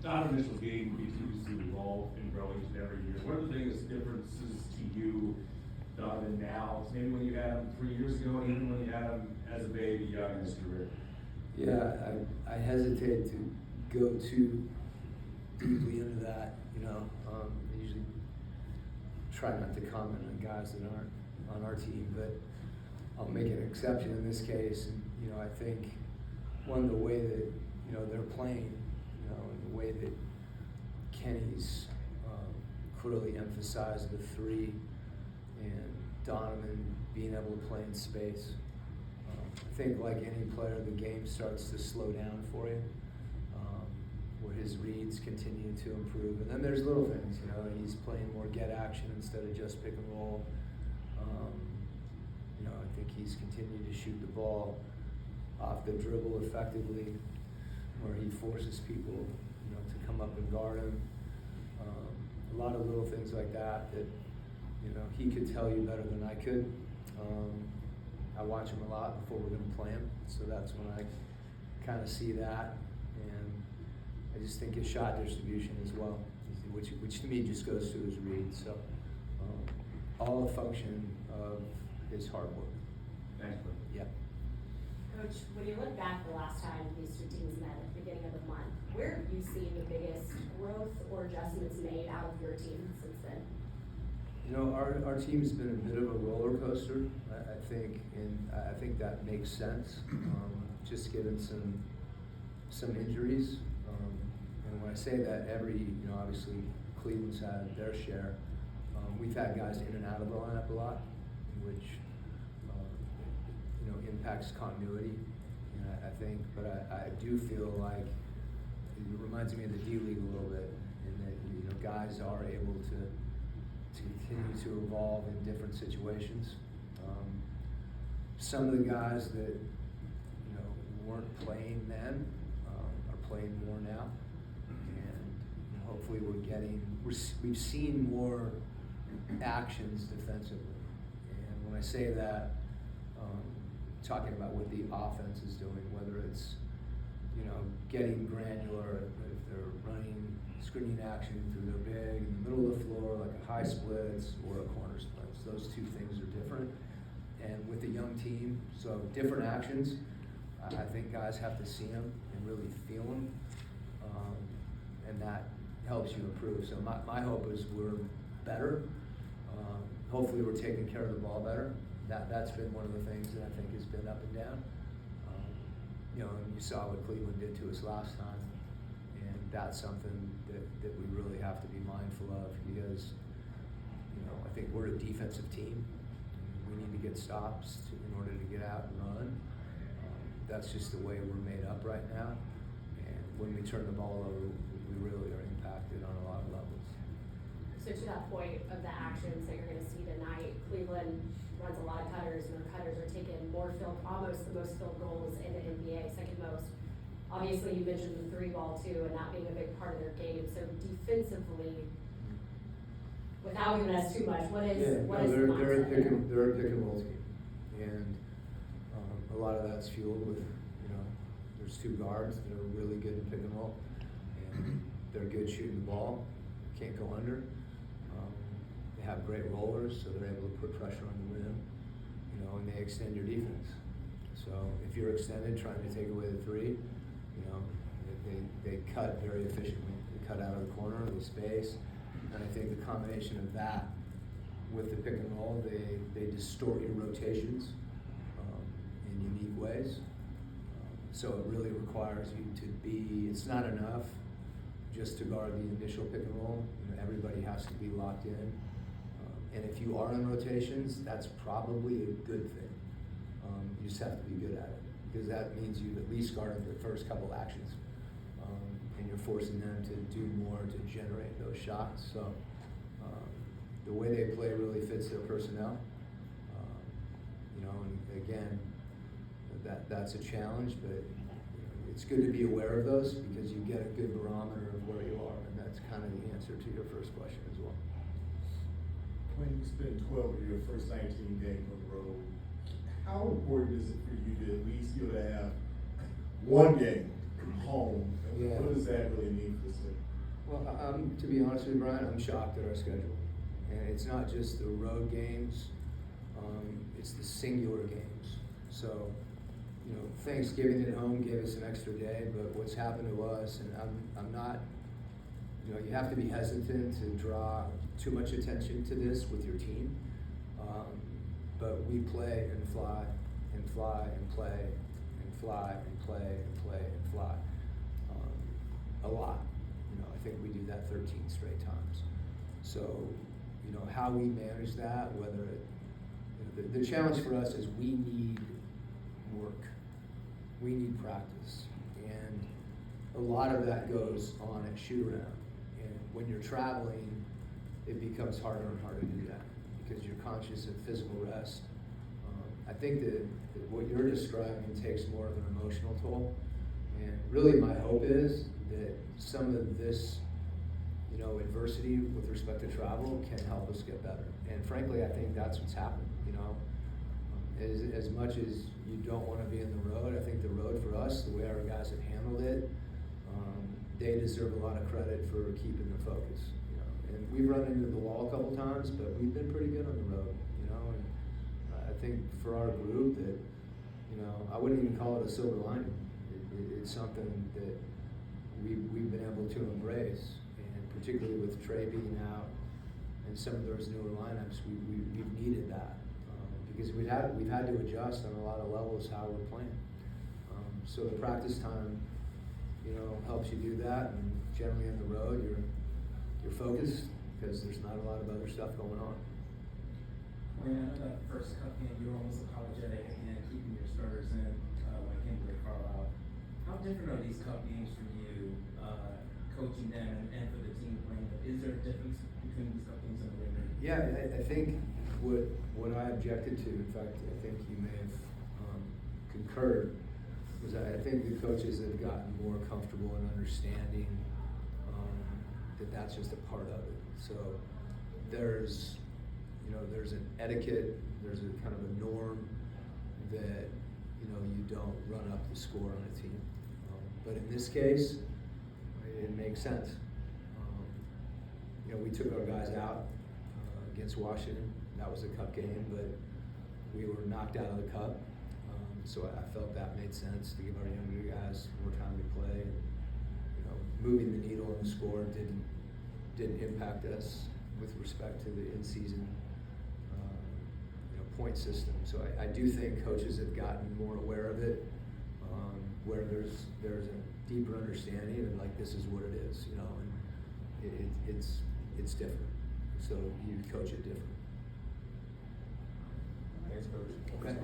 Donovan Mitchell's game continues to evolve and grow each and every year. What are the biggest differences to you, Donovan, now, maybe when you had him 3 years ago, and even when you had him as a baby young in his career? Yeah, I hesitate to go too deeply into that. I usually try not to comment on guys that aren't on our team, but I'll make an exception in this case. And I think the way that they're playing, and the way that Kenny's clearly emphasized the three, and Donovan being able to play in space. I think like any player, the game starts to slow down for you, where his reads continue to improve. And then there's little things, he's playing more get action instead of just pick and roll. I think he's continued to shoot the ball off the dribble effectively, where he forces people, to come up and guard him. A lot of little things like that he could tell you better than I could. I watch him a lot before we're going to play him, so that's when I kind of see that. And I just think his shot distribution as well, which to me just goes to his read. So all a function of his hard work. Thanks, bro. Yeah. Coach, when you look back the last time these two teams met at the beginning of the month, where have you seen the biggest growth or adjustments made out of your team since then? Our team's been a bit of a roller coaster, I think, and I think that makes sense. Just given some injuries, and when I say that, obviously Cleveland's had their share. We've had guys in and out of the lineup a lot, which impacts continuity. I think, but I do feel like it reminds me of the D League a little bit, in that guys are able to continue to evolve in different situations. Some of the guys that weren't playing then are playing more now, and hopefully we've seen more actions defensively. And when I say that, talking about what the offense is doing, whether it's getting granular, if they're running screening action through their big in the middle of the floor, like a high splits or a corner splits. Those two things are different. And with a young team, so different actions, I think guys have to see them and really feel them, and that helps you improve. So my hope is we're better. Hopefully we're taking care of the ball better. That's been one of the things that I think has been up and down. And you saw what Cleveland did to us last time, and that's something that we really have to be mindful of, because I think we're a defensive team. We need to get stops in order to get out and run. That's just the way we're made up right now, and when we turn the ball over, we really are impacted on a lot of levels. So to that point of the actions that you're going to see tonight, Cleveland runs a lot of cutters, and their cutters are taking almost the most field goals in the NBA, second most. Obviously, you mentioned the three ball too, and that being a big part of their game. So defensively, without giving us too much, what is they're a pick and roll team, and a lot of that's fueled with there's two guards that are really good at pick and roll, and they're good shooting the ball, can't go under. They have great rollers, so they're able to put pressure on the rim, and they extend your defense. So if you're extended, trying to take away the three, they cut very efficiently. They cut out of the corner, they space, and I think the combination of that with the pick and roll, they distort your rotations in unique ways. So it really requires you to be. It's not enough just to guard the initial pick and roll. Everybody has to be locked in. And if you are in rotations, that's probably a good thing. You just have to be good at it, because that means you've at least guarded the first couple actions, and you're forcing them to do more to generate those shots. So the way they play really fits their personnel. And again, that's a challenge, but it's good to be aware of those, because you get a good barometer of where you are, and that's kind of the answer to your first question as well. When you spend 12 of your first 19 games on the road, how important is it for you to at least have one game home. Yeah. What does that really mean for the city? Well, to be honest with you, Brian, I'm shocked at our schedule. And it's not just the road games, it's the singular games. So, you know, Thanksgiving at home gave us an extra day, but what's happened to us, and I'm not, you know, you have to be hesitant to draw too much attention to this with your team. But we play and fly and fly and play and fly and play and play and fly a lot. You know, I think we do that 13 straight times. So, you know, how we manage that, whether it, you know, the challenge for us is we need work. We need practice. And a lot of that goes on at shoot around. And when you're traveling, it becomes harder and harder to do that because you're conscious of physical rest. I think that what you're describing takes more of an emotional toll. And really my hope is that some of this, you know, adversity with respect to travel can help us get better. And frankly, I think that's what's happened, you know. As much as you don't want to be in the road, I think the road for us, the way our guys have handled it, they deserve a lot of credit for keeping their focus, you know. And we've run into the wall a couple times, but we've been pretty good on the road, you know. And I think for our group that, you know, I wouldn't even call it a silver lining. It's something that we've been able to embrace, and particularly with Trey being out and some of those newer lineups, we've needed that because we've had to adjust on a lot of levels how we're playing. So the practice time, you know, helps you do that, and generally on the road you're focused because there's not a lot of other stuff going on. Well, I know that first cup game, you were almost apologetic and keeping your starters in when it came to Carlisle. How different are these cup games for you, coaching them and for the team playing them? Is there a difference between these cup games and the regular? Yeah, I think what I objected to, in fact, I think you may have concurred, was I think the coaches have gotten more comfortable in understanding that that's just a part of it. So there's an etiquette, there's a kind of a norm that, you know, you don't run up the score on a team. But in this case, it makes sense. You know, we took our guys out against Washington. That was a cup game, but we were knocked out of the cup. So I felt that made sense to give our younger guys more time to play. And, you know, moving the needle on the score didn't impact us with respect to the in-season point system. So I do think coaches have gotten more aware of it, where there's a deeper understanding of like this is what it is, you know, and it's different. So you coach it different. Thanks, Coach. Okay.